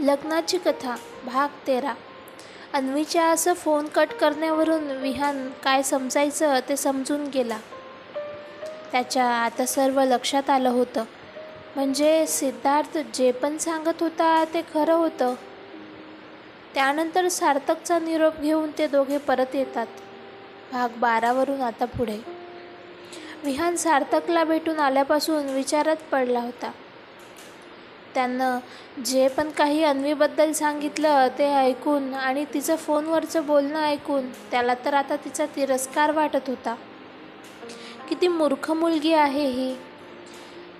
लग्नाची कथा भाग 13. अन्वीच्या असं फोन कट करण्यावरून विहान काय समजायचं ते समजून गेला. त्याच्या आता सर्व लक्षात आलं होतं. म्हणजे सिद्धार्थ जे पण सांगत होता ते खरं होतं. त्यानंतर सार्थकचा निरोप घेऊन ते दोघे परत येतात. भाग 12 आता पुढे. विहान सार्थकला भेटून आल्यापासून विचारात पडला होता. त्यानं जे पण काही अन्वीबद्दल सांगितलं ते ऐकून आणि तिचं फोनवरचं बोलणं ऐकून त्याला तर आता तिचा तिरस्कार वाटत होता. किती मूर्ख मुलगी आहे ही.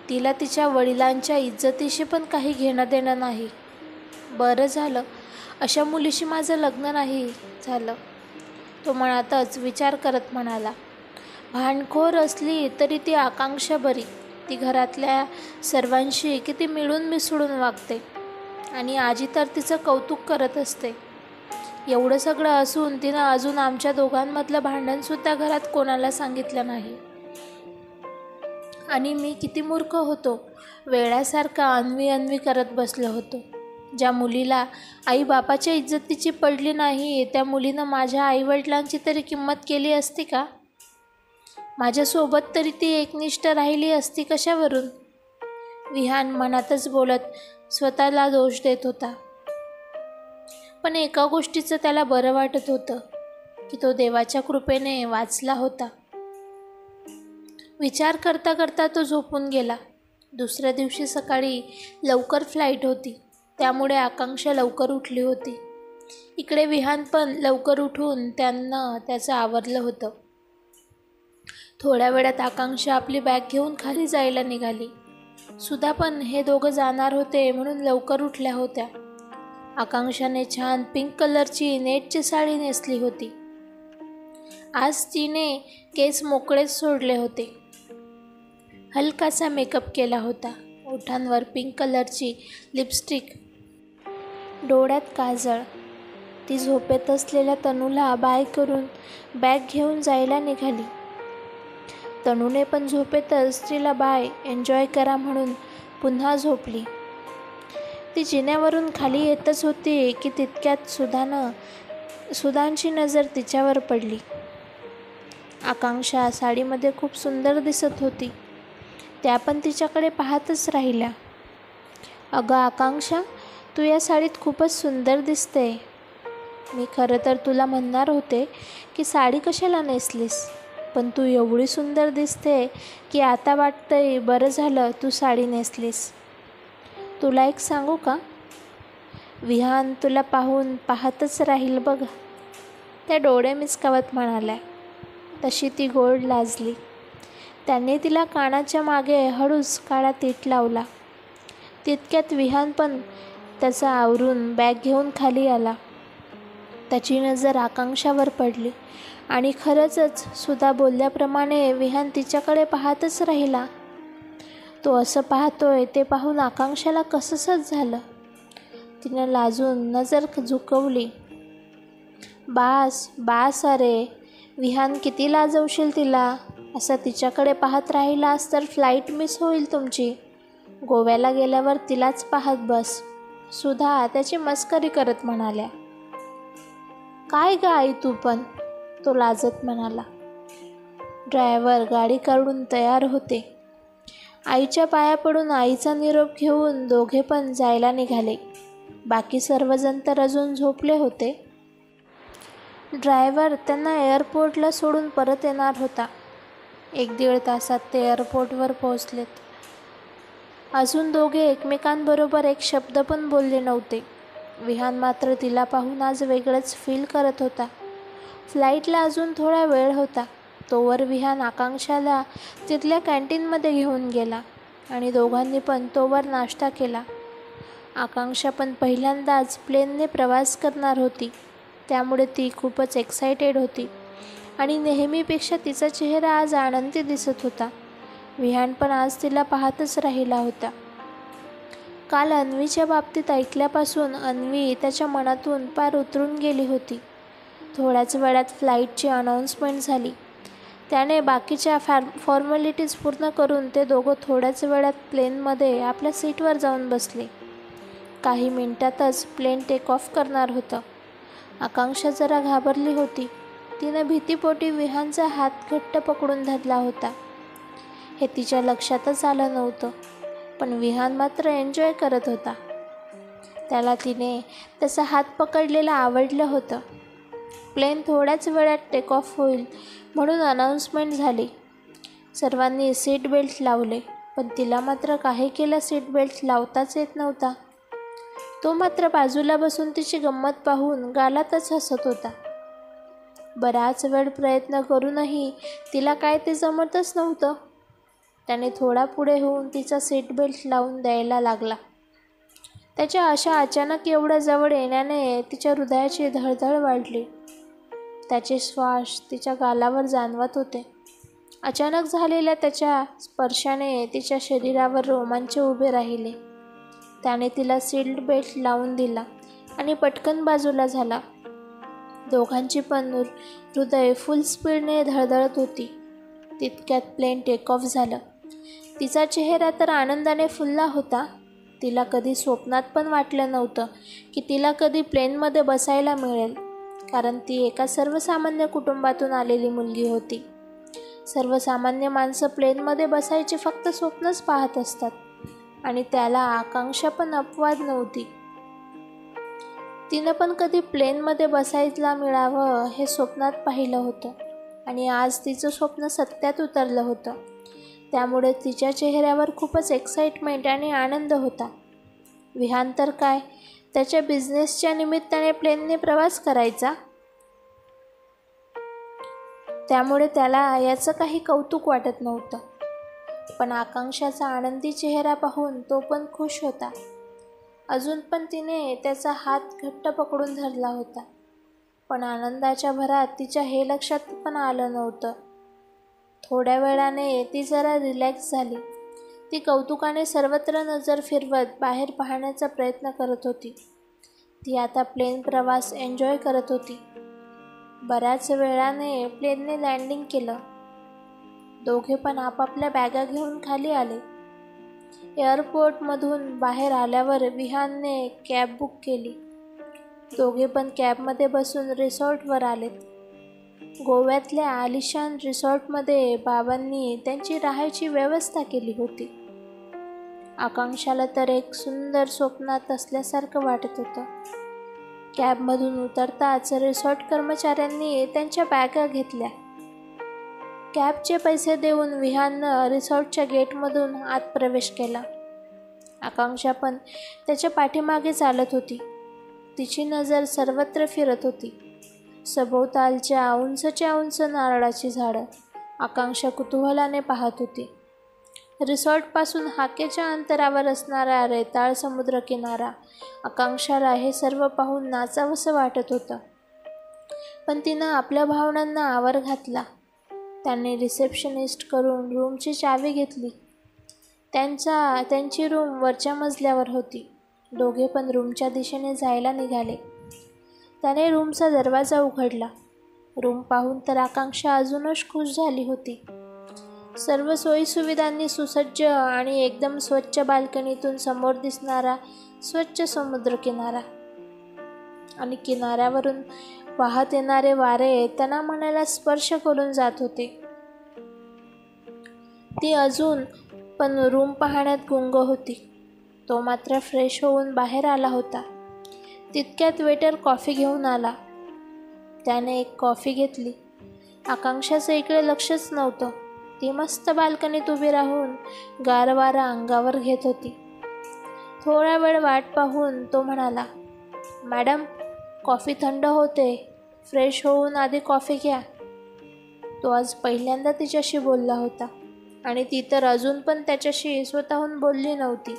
तिला तिच्या वडिलांच्या इज्जतीशी पण काही घेणं देणं नाही. बरं झालं अशा मुलीशी माझं लग्न नाही झालं, तो मनातच विचार करत म्हणाला. भांडखोर असली तरी ती आकांक्षा बरी. ती घरातल्या सर्वांशी किती मिळून मिसळून वागते आणि आजी तर तिचं कौतुक करत असते. एवढं सगळं असून तिनं अजून आमच्या दोघांमधलं भांडणसुद्धा घरात कोणाला सांगितलं नाही. आणि मी किती मूर्ख होतो. वेळासारखा अन्वी करत बसलो होतो. ज्या मुलीला आईबापाच्या इज्जतीची पडली नाही त्या मुलीनं माझ्या आईवडिलांची तरी किंमत केली असती का? माझ्यासोबत तरी ती एकनिष्ठ राहिली असती कशावरून? विहान मनातच बोलत स्वतःला दोष देत होता. पण एका गोष्टीचं त्याला बरं वाटत होतं की तो देवाच्या कृपेने वाचला होता. विचार करता करता तो झोपून गेला. दुसऱ्या दिवशी सकाळी लवकर फ्लाईट होती, त्यामुळे आकांक्षा लवकर उठली होती. इकडे विहान पण लवकर उठून त्याचं आवरलं होतं. थोड्या वेळात आकांक्षा आपली बॅग घेऊन खाली जायला निघाली. सुधा पण हे दोघं जाणार होते म्हणून लवकर उठल्या होत्या. आकांक्षाने छान पिंक कलरची नेटची साडी नेसली होती. आज तिने केस मोकळेच सोडले होते. हलकासा मेकअप केला होता. ओठांवर पिंक कलरची लिपस्टिक, डोळ्यात काजळ. ती झोपेत असलेल्या तनूला बाय करून बॅग घेऊन जायला निघाली. तनूने पण झोपेतच तिला बाय, एन्जॉय करा म्हणून पुन्हा झोपली. ती जिन्यावरून खाली येतच होती की तितक्यात सुधांची नजर तिच्यावर पडली. आकांक्षा साडीमध्ये खूप सुंदर दिसत होती. त्या पण तिच्याकडे पाहतच राहिल्या. अगं आकांक्षा, तू या साडीत खूपच सुंदर दिसते. मी खरं तर तुला म्हणणार होते की साडी कशाला नेसलीस, पण तू एवढी सुंदर दिसते की आता वाटतंय बरं झालं तू साडी नेसलीस. तुला एक सांगू का? विहान तुला पाहतच राहील बघ, त्या डोळे मिचकावत म्हणाल्या. तशी ती गोड लाजली. त्याने तिला कानाच्या मागे हळूच काळा तीट लावला. तितक्यात विहान पण त्याचा आवरून बॅग घेऊन खाली आला. त्याची नजर आकांक्षावर पडली आणि खरंच सुधा बोलल्याप्रमाणे विहान तिच्याकडे पाहतच राहिला. तो असं पाहतोय ते पाहून आकांक्षाला कसंच झालं. तिनं लाजून नजर झुकवली. बास अरे विहान, किती लाजवशील तिला? असं तिच्याकडे पाहत राहिलास तर फ्लाईट मिस होईल तुमची. गोव्याला गेल्यावर तिलाच पाहत बस, सुधा त्याची मस्करी करत म्हणाल्या. काय ग आई तू पण, तो लाजत म्हणाला. ड्रायव्हर गाडी काढून तयार होते. आईच्या पाया पडून आईचा निरोप घेऊन दोघे पण जायला निघाले. बाकी सर्वजण तर अजून झोपले होते. ड्रायव्हर त्यांना एअरपोर्टला सोडून परत येणार होता. 1-1.5 तासात ते एअरपोर्टवर पोहोचलेत. अजून दोघे एकमेकांबरोबर एक शब्द पण बोलले नव्हते. विहान मात्र तिला पाहून आज वेगळंच फील करत होता. फ्लाईटला अजून थोडा वेळ होता. तोवर विहान आकांक्षाला तिथल्या कॅन्टीनमध्ये घेऊन गेला आणि दोघांनी पण तोवर नाश्ता केला. आकांक्षा पण पहिल्यांदाच प्लेनने प्रवास करणार होती, त्यामुळे ती खूपच एक्सायटेड होती आणि नेहमीपेक्षा तिचा चेहरा आज आनंदी दिसत होता. विहान पण आज तिला पाहतच राहिला होता. काल अन्वीच्या बाबतीत ऐकल्यापासून अन्वी त्याच्या मनातून पार उतरून गेली होती. थोड्याच वेळात फ्लाईटची अनाऊन्समेंट झाली. त्याने बाकीच्या फॉर्मॅलिटीज पूर्ण करून ते दोघं थोड्याच वेळात प्लेनमध्ये आपल्या सीटवर जाऊन बसले. काही मिनिटातच प्लेन टेक ऑफ करणार होतं. आकांक्षा जरा घाबरली होती. तिनं भीतीपोटी विहानचा हात घट्ट पकडून धरला होता. हे तिच्या लक्षातच आलं नव्हतं, पण विहान मात्र एन्जॉय करत होता. त्याला तिने त्याचा हात पकडलेला आवडलं होतं. प्लेन थोड्याच वेळात टेक ऑफ होईल म्हणून अनाउन्समेंट झाली. सर्वांनी सीट बेल्ट लावले, पण तिला मात्र काही केलं सीट बेल्ट लावताच येत नव्हता. तो मात्र बाजूला बसून तिची गंमत पाहून गालातच हसत होता. बराच वेळ प्रयत्न करूनही तिला काय ते जमतच नव्हतं. त्याने थोडा पुढे होऊन तिचा सीट बेल्ट लावून द्यायला लागला. त्याच्या अशा अचानक एवढ्या जवळ येण्याने तिच्या हृदयाची धडधड वाढली. त्याचे श्वास तिच्या गालावर जाणवत होते. अचानक झालेल्या त्याच्या स्पर्शाने तिच्या शरीरावर रोमांच उभे राहिले. त्याने तिला सीट बेल्ट लावून दिला आणि पटकन बाजूला झाला. दोघांची पण हृदय फुल स्पीडने धडधडत होती. तितक्यात प्लेन टेक ऑफ झालं. तिचा चेहरा तर आनंदाने फुलला होता. तिला कधी स्वप्नात पण वाटलं नव्हतं की तिला कधी प्लेनमध्ये बसायला मिळेल, कारण ती एका सर्वसामान्य कुटुंबातून आलेली मुलगी होती. सर्वसामान्य माणसं प्लेनमध्ये बसायची फक्त स्वप्नच पाहत असतात, आणि त्याला आकांक्षा पण अपवाद नव्हती. तिनं पण कधी प्लेनमध्ये बसायला मिळावं हे स्वप्नात पाहिलं होतं, आणि आज तिचं स्वप्न सत्यात उतरलं होतं. त्यामुळे तिच्या चेहऱ्यावर खूपच एक्साइटमेंट आणि आनंद होता. विहान तर काय, त्याच्या बिझनेसच्या निमित्ताने प्लेनने प्रवास करायचा, त्यामुळे त्याला याचं काही कौतुक वाटत नव्हतं. पण आकांक्षाचा आनंदी चेहरा पाहून तो पण खुश होता. अजून पण तिने त्याचा हात घट्ट पकडून धरला होता, पण आनंदाच्या भरात तिच्या हे लक्षात पण आलं नव्हतं. थोड्या वेळाने ती जरा रिलॅक्स झाली. ती कौतुकाने सर्वत्र नजर फिरवत बाहेर पाहण्याचा प्रयत्न करत होती. ती आता प्लेन प्रवास एन्जॉय करत होती. बऱ्याच वेळाने प्लेनने लँडिंग केलं. दोघे पण आपापल्या बॅगा घेऊन खाली आले. एअरपोर्टमधून बाहेर आल्यावर विहानने कॅब बुक केली. दोघे पण कॅबमध्ये बसून रिसॉर्टवर आलेत. गोव्यातल्या आलिशान रिसॉर्टमध्ये बाबांनी त्यांची राहायची व्यवस्था केली होती. आकांक्षाला तर एक सुंदर स्वप्नात असल्यासारखं वाटत होतं. कॅबमधून उतरताच रिसॉर्ट कर्मचाऱ्यांनी त्यांच्या बॅगा घेतल्या. कॅबचे पैसे देऊन विहाननं रिसॉर्टच्या गेटमधून आत प्रवेश केला. आकांक्षा पण त्याच्या पाठीमागे चालत होती. तिची नजर सर्वत्र फिरत होती. सभोवतालच्या उंचच्या उंच नारळाची झाडं आकांक्षा कुतूहलाने पाहत होती. रिसॉर्टपासून हाकेच्या अंतरावर असणारा रेताळ समुद्रकिनारा आकांक्षाला हे सर्व पाहून नाचावंसं वाटत होतं. पण तिनं आपल्या भावनांना आवर घातला. त्यांनी रिसेप्शनिस्ट करून रूमची चावी घेतली. त्यांची रूम वरच्या मजल्यावर होती. दोघे पण रूमच्या दिशेने जायला निघाले. त्याने रूमचा दरवाजा उघडला. रूम पाहून तर आकांक्षा अजूनच खुश झाली होती. सर्व सोयीसुविधांनी सुसज्ज आणि एकदम स्वच्छ बाल्कनीतून समोर दिसणारा स्वच्छ समुद्रकिनारा आणि किनाऱ्यावरून वाहत येणारे वारे त्यांना मनाला स्पर्श करून जात होते. ती अजून पण रूम पाहण्यात गुंग होती. तो मात्र फ्रेश होऊन बाहेर आला होता. तितक्यात वेटर कॉफी घेऊन आला. त्याने एक कॉफी घेतली. आकांक्षाचं इकडे लक्षच नव्हतं. ती मस्त बाल्कनीत उभी राहून गार वारा अंगावर घेत होती. थोडा वेळ वाट पाहून तो म्हणाला, मॅडम, कॉफी थंड होते, फ्रेश होऊन आधी कॉफी घ्या. तो आज पहिल्यांदा तिच्याशी बोलला होता, आणि ती तर अजून पण त्याच्याशी स्वतःहून बोलली नव्हती.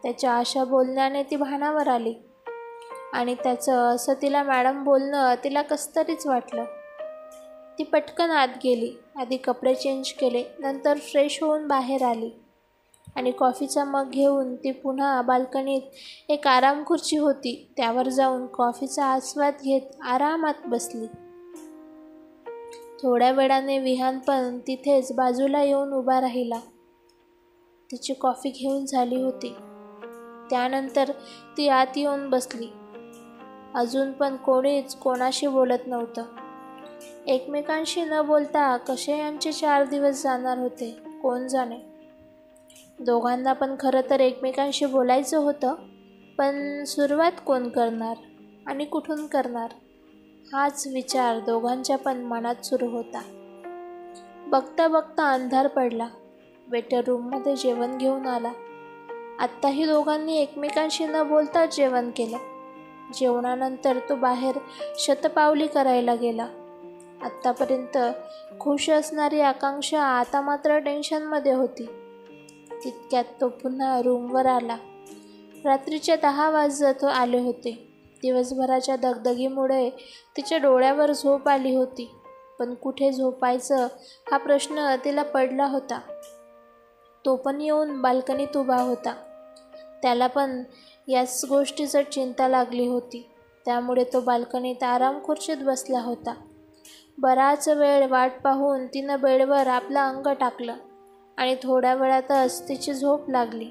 त्याच्या अशा बोलण्याने ती भानावर आली, आणि त्याचं असं तिला मॅडम बोलणं तिला कसतरीच वाटलं. ती पटकन आत गेली. आधी कपडे चेंज केले, नंतर फ्रेश होऊन बाहेर आली, आणि कॉफीचा मग घेऊन ती पुन्हा बाल्कनीत एक आराम खुर्ची होती त्यावर जाऊन कॉफीचा आस्वाद घेत आरामात बसली. थोड्या वेळाने विहान पण तिथेच बाजूला येऊन उभा राहिला. तिची कॉफी घेऊन झाली होती. त्यानंतर ती आत येऊन बसली. अजून पण कोणीच कोणाशी बोलत नव्हतं. एकमेकांशी न बोलता कसे यांचे 4 दिवस जाणार होते कोण जाणे. दोघांना पण खरं तर एकमेकांशी बोलायचं होतं, पण सुरुवात कोण करणार आणि कुठून करणार हाच विचार दोघांच्या पण मनात सुरू होता. बघता बघता अंधार पडला. वेटर रूममध्ये जेवण घेऊन आला. आत्ताही दोघांनी एकमेकांशी न बोलताच जेवण केलं. जेवणानंतर तो बाहेर शतपावली करायला गेला. आत्तापर्यंत खुश असणारी आकांक्षा आता मात्र टेन्शनमध्ये होती. तितक्यात तो पुन्हा रूमवर आला. रात्रीचे 10 वाजत आले होते. दिवसभराच्या दगदगीमुळे तिच्या डोळ्यावर झोप आली होती, पण कुठे झोपायचं हा प्रश्न तिला पडला होता. तो पण येऊन बाल्कनीत उभा होता. त्याला पण याच गोष्टीचं चिंता लागली होती, त्यामुळे तो बाल्कनीत आराम खुर्चीत बसला होता. बराच वेळ वाट पाहून तिनं बेडवर आपलं अंग टाकलं आणि थोड्या वेळातच तिची झोप लागली.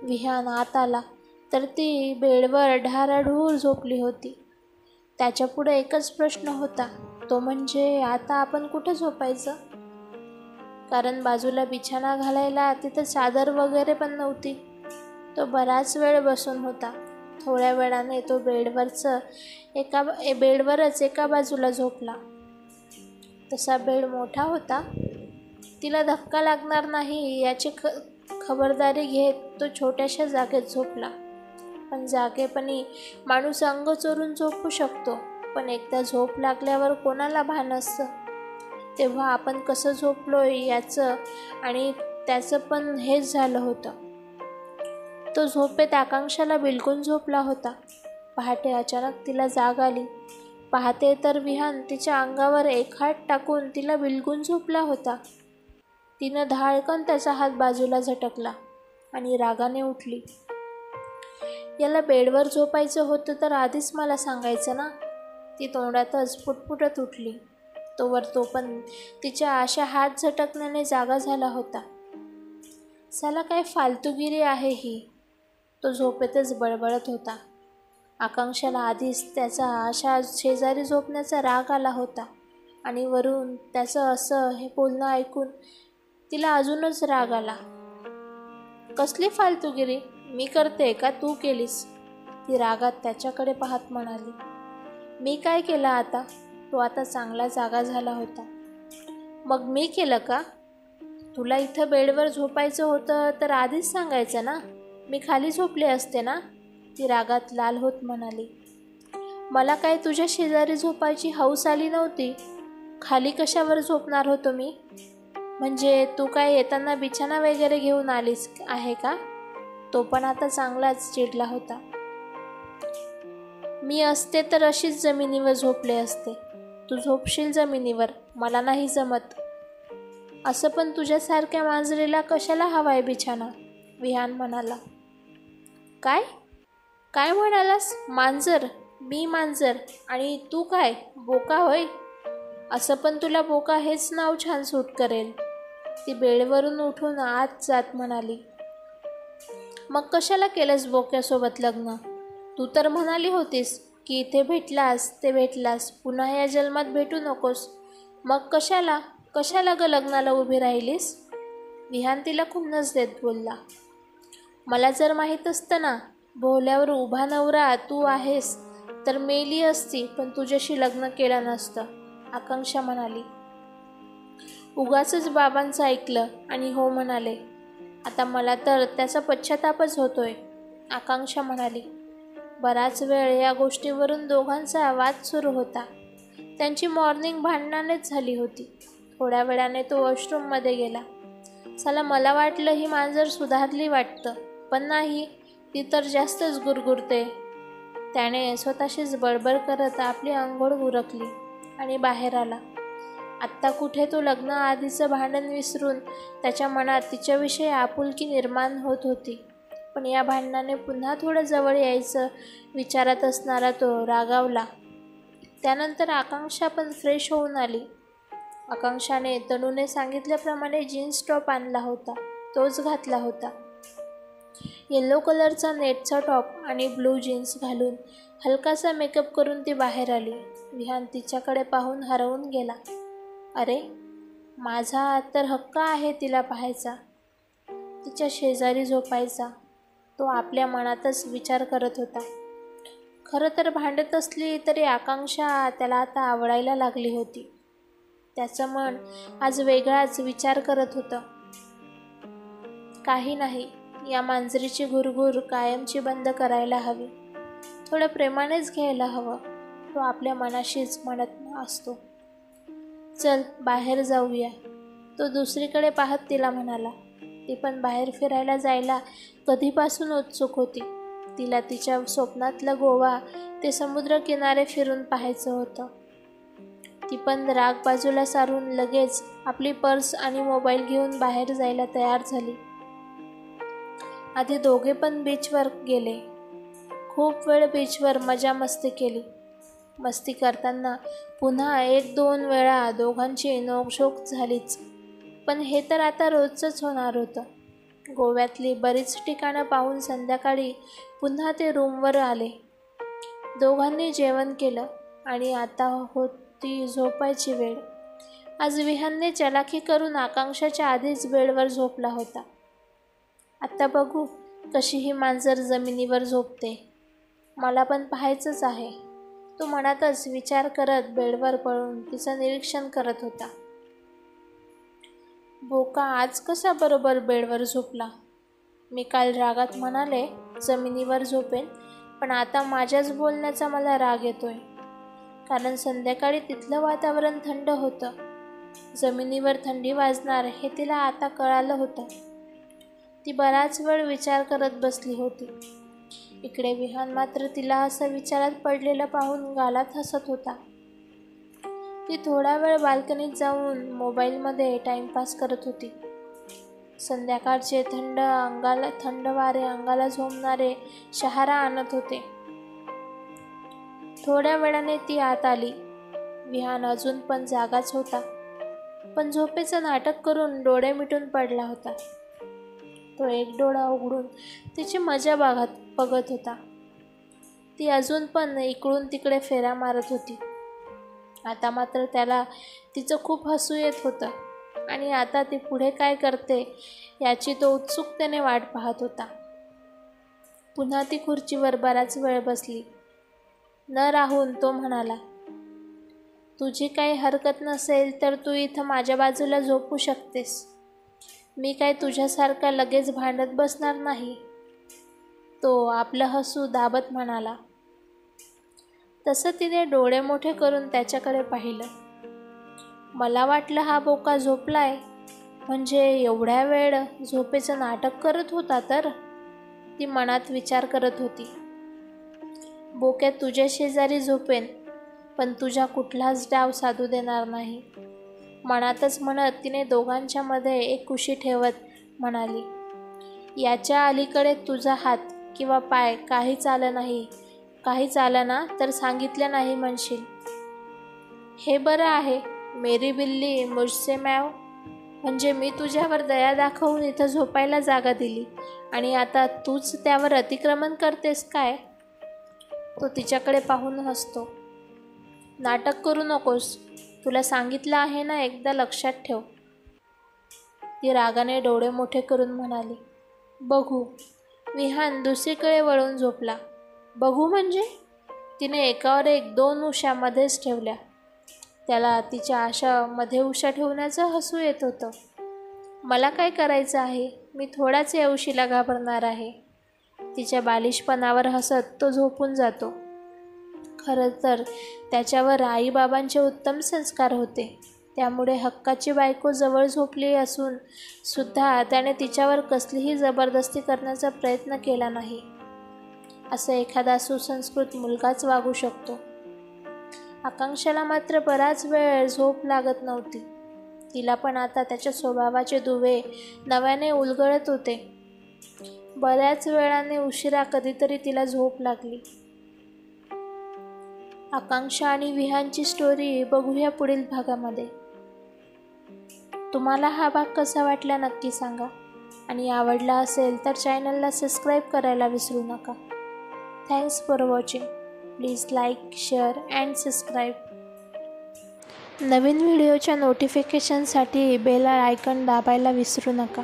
विहान आत आला तर ती बेडवर ढाराढूर झोपली होती. त्याच्यापुढे एकच प्रश्न होता, तो म्हणजे आता आपण कुठं झोपायचं? कारण बाजूला बिछाना घालायला तिथं चादर वगैरे पण नव्हती. तो बराच वेळ बसून होता. थोड्या वेळाने तो बेडवरच एका बाजूला झोपला. तसा बेड मोठा होता. तिला धक्का लागणार नाही याची खबरदारी घेत तो छोट्याशा जागेत झोपला. पण जागेपणी माणूस अंग चोरून झोपू शकतो, पण एकदा झोप लागल्यावर कोणाला भान असतं? तेव्हा आपण कसं झोपलोय याचं आणि त्याचं पण हेच झालं होतं. तो झोपेत आकांक्षाला बिलकुल झोपला होता. पहाटे अचानक तिला जाग आली. पाहते तर विहान तिच्या अंगावर एक हात टाकून तिला बिलकुल झोपला होता. तिनं धाडकन त्याचा हात बाजूला झटकला आणि रागाने उठली. याला बेडवर झोपायचं होतं तर आधीच मला सांगायचं ना. ती तोंडातच पुटपुटत उठली. तोवर तो पण तिच्या अशा हात झटकण्याने जागा झाला होता. साला काय फालतूगिरी आहे ही, तो झोपेतच बडबडत होता. आकांक्षाला आधीच त्याचा अशा शेजारी झोपण्याचा राग आला होता आणि वरून त्याचं असं हे बोलणं ऐकून तिला अजूनच राग आला. कसली फालतूगिरी? मी करते का तू केलीस? ती रागात त्याच्याकडे पाहत म्हणाली. मी काय केलं आता? तो आता चांगला जागा झाला होता. मग मी केलं का? तुला इथं बेडवर झोपायचं होतं तर आधीच सांगायचं ना, मी खाली झोपले असते ना, ती रागात लाल होत म्हणाली. मला काय तुझ्या शेजारी झोपायची हौस आली नव्हती. खाली कशावर झोपणार होतो मी? म्हणजे तू काय येताना बिछाना वगैरे घेऊन आलीस आहे का? तो पण आता चांगलाच चिडला होता. मी असते तर अशीच जमिनीवर झोपले असते. तू झोपशील जमिनीवर, मला नाही जमत. असं पण तुझ्यासारख्या मांजरीला कशाला हवाय बिछाना? विहान म्हणाला. काय काय म्हणालास? मांजर? मी मांजर आणि तू काय बोका होय? असं पण तुला बोका हेच नाव छान सूट करेल, ती बेडवरून उठून आत जात म्हणाली. मग कशाला केलंस बोक्यासोबत लग्न? तू तर म्हणाली होतीस की इथे भेटलास ते भेटलास, पुन्हा या जन्मात भेटू नकोस. मग कशाला ग लग्नाला उभी राहिलीस? विहान तिला खुन्नस देत बोलला. मला जर माहीत असतं ना भोवल्यावर उभा नवरा तू आहेस तर मेली असती, पण तुझ्याशी लग्न केलं नसतं, आकांक्षा म्हणाली. उगाचच बाबांचं ऐकलं आणि हो म्हणाले. आता मला तर त्याचा पश्चातापच होतोय, आकांक्षा म्हणाली. बराच वेळ या गोष्टीवरून दोघांचा वाद सुरू होता. त्यांची मॉर्निंग भांडणानेच झाली होती. थोड्या वेळाने तो वॉशरूममध्ये गेला. साला मला वाटलं ही मांजर सुधारली वाटतं, पण नाही, ती तर जास्तच गुरगुरते. त्याने स्वतःशीच बडबड करत आपली अंघोळ उरकली आणि बाहेर आला. आत्ता कुठे तो लग्न आधीचं भांडण विसरून त्याच्या मनात तिच्याविषयी आपुलकी निर्माण होत होती. पण या भांडणाने पुन्हा थोडं जवळ यायचं विचारात असणारा तो रागावला. त्यानंतर आकांक्षा पण फ्रेश होऊन आली. आकांक्षाने तनूने सांगितल्याप्रमाणे जीन्स टॉप आणला होता, तोच घातला होता. येलो कलरचा नेटचा टॉप आणि ब्लू जीन्स घालून हलकासा मेकअप करून ती बाहेर आली. विहान तिच्याकडे पाहून हरवून गेला. अरे, माझा तर हक्क आहे तिला पाहायचा, तिच्या शेजारी झोपायचा. तो आपल्या मनातच विचार करत होता. खरं तर भांडत असली तरी आकांक्षा त्याला आता आवडायला लागली होती. त्याचं मन आज वेगळाच विचार करत होतं. काही नाही, या मांजरीची घुरघुर कायमची बंद करायला हवी. थोडं प्रेमानेच घ्यायला हवं, तो आपल्या मनाशीच म्हणत असतो. चल बाहेर जाऊया, तो दुसरीकडे पाहत तिला म्हणाला. ती पण बाहेर फिरायला जायला कधीपासून उत्सुक होती. तिला तिच्या स्वप्नातलं गोवा ते समुद्रकिनारे फिरून पाहायचं होतं. ती पण राग बाजूला सारून लगेच आपली पर्स आणि मोबाईल घेऊन बाहेर जायला तयार झाली. आधी दोघे पण बीचवर गेले. खूप वेळ बीचवर मजा मस्ती केली. मस्ती करताना पुन्हा 1-2 वेळा दोघांची नोकझोक झालीच. पण हे तर आता रोजचंच होणार होतं. गोव्यातली बरीच ठिकाणं पाहून संध्याकाळी पुन्हा ते रूमवर आले. दोघांनी जेवण केलं आणि आता होती झोपायची वेळ. आज विहानने चलाखी करून आकांक्षाच्या आधीच बेडवर झोपला होता. आत्ता बघू कशी ही मांजर जमिनीवर झोपते, मला पण पाहायचंच आहे, तो मनातच विचार करत बेडवर पळून तिचं निरीक्षण करत होता. बोका आज कसा बरोबर बेडवर झोपला? मी काल रागात म्हणाले जमिनीवर झोपेन, पण आता माझ्याच बोलण्याचा मला राग येतोय. कारण संध्याकाळी तिथलं वातावरण थंड होतं. जमिनीवर थंडी वाजणार हे तिला आता कळालं होतं. ती बराच वेळ विचार करत बसली होती. इकडे विहान मात्र तिला असं विचारात पडलेलं पाहून गालात हसत होता. ती थोडा वेळ बाल्कनीत जाऊन मोबाईलमध्ये टाईमपास करत होती. संध्याकाळचे थंड वारे अंगाला झोंबणारे शहारा आणत होते. थोड्या वेळाने ती आत आली. विहान अजून पण जागाच होता, पण झोपेचं नाटक करून डोळे मिटून पडला होता. तो एक डोळा उघडून तिची मजा बघत होता. ती अजून पण इकडून तिकडे फेऱ्या मारत होती. आता मात्र त्याला तिचं खूप हसू येत होतं आणि आता ती पुढे काय करते याची तो उत्सुकतेने वाट पाहत होता. पुन्हा ती खुर्चीवर बराच वेळ बसली. न राहून तो म्हणाला, तुझी काही हरकत नसेल तर तू इथं माझ्या बाजूला झोपू शकतेस. मी काय तुझ्यासारखा लगेच भांडत बसणार नाही. तो आपलं हसू दाबत म्हणाला. तसं तिने डोळे मोठे करून त्याच्याकडे पाहिलं. मला वाटलं हा बोका झोपलाय, म्हणजे एवढ्या वेळ झोपेचं नाटक करत होता तर? ती मनात विचार करत होती. बोक्या तुझ्या शेजारी झोपेन, पण तुझ्या कुठलाच डाव साधू देणार नाही. मनातच म्हणत तिने दोघांच्या मध्ये एक कुशी ठेवत म्हणाली, याच्या अलीकडे तुझा हात किंवा पाय काही चालं ना तर सांगितलं नाही म्हणशील. हे बरं आहे, मेरी बिल्ली मुझसे म्याव. म्हणजे मी तुझ्यावर दया दाखवून इथं झोपायला जागा दिली आणि आता तूच त्यावर अतिक्रमण करतेस काय? तो तिच्याकडे पाहून हसतो. नाटक करू नकोस, तुला सांगितलं आहे ना, एकदा लक्षात ठेव. ती रागाने डोळे मोठे करून म्हणाली. बघू. विहान दुसरीकडे वळून झोपला. बघू म्हणजे? तिने एकावर एक 2 उशा मध्येच ठेवल्या. त्याला तिच्या आशा मध्ये उशा ठेवण्याचं हसू येत होतं. मला काय करायचं आहे, मी थोडाच या उशीला घाबरणार आहे. तिच्या बालिशपणावर हसत तो झोपून जातो. खरं तर त्याच्यावर आईबाबांचे उत्तम संस्कार होते, त्यामुळे हक्काची बायको जवळ झोपली असून सुद्धा त्याने तिच्यावर कसलीही जबरदस्ती करण्याचा प्रयत्न केला नाही. असं एखादा सुसंस्कृत मुलगाच वागू शकतो. आकांक्षाला मात्र बराच वेळ झोप लागत नव्हती. तिला पण आता त्याच्या स्वभावाचे दुवे नव्याने उलगडत होते. बऱ्याच वेळाने उशिरा कधीतरी तिला झोप लागली. आकांक्षा आणि विहानची स्टोरी बघूया पुढील भागामध्ये. तुम्हाला हा भाग कसा वाटला नक्की सांगा आणि आवडला असेल तर चॅनलला सबस्क्राईब करायला विसरू नका. Thanks for watching. Please like, share and subscribe. नवीन व्हिडिओच्या नोटिफिकेशनसाठी बेल आयकॉन दाबायला विसरू नका.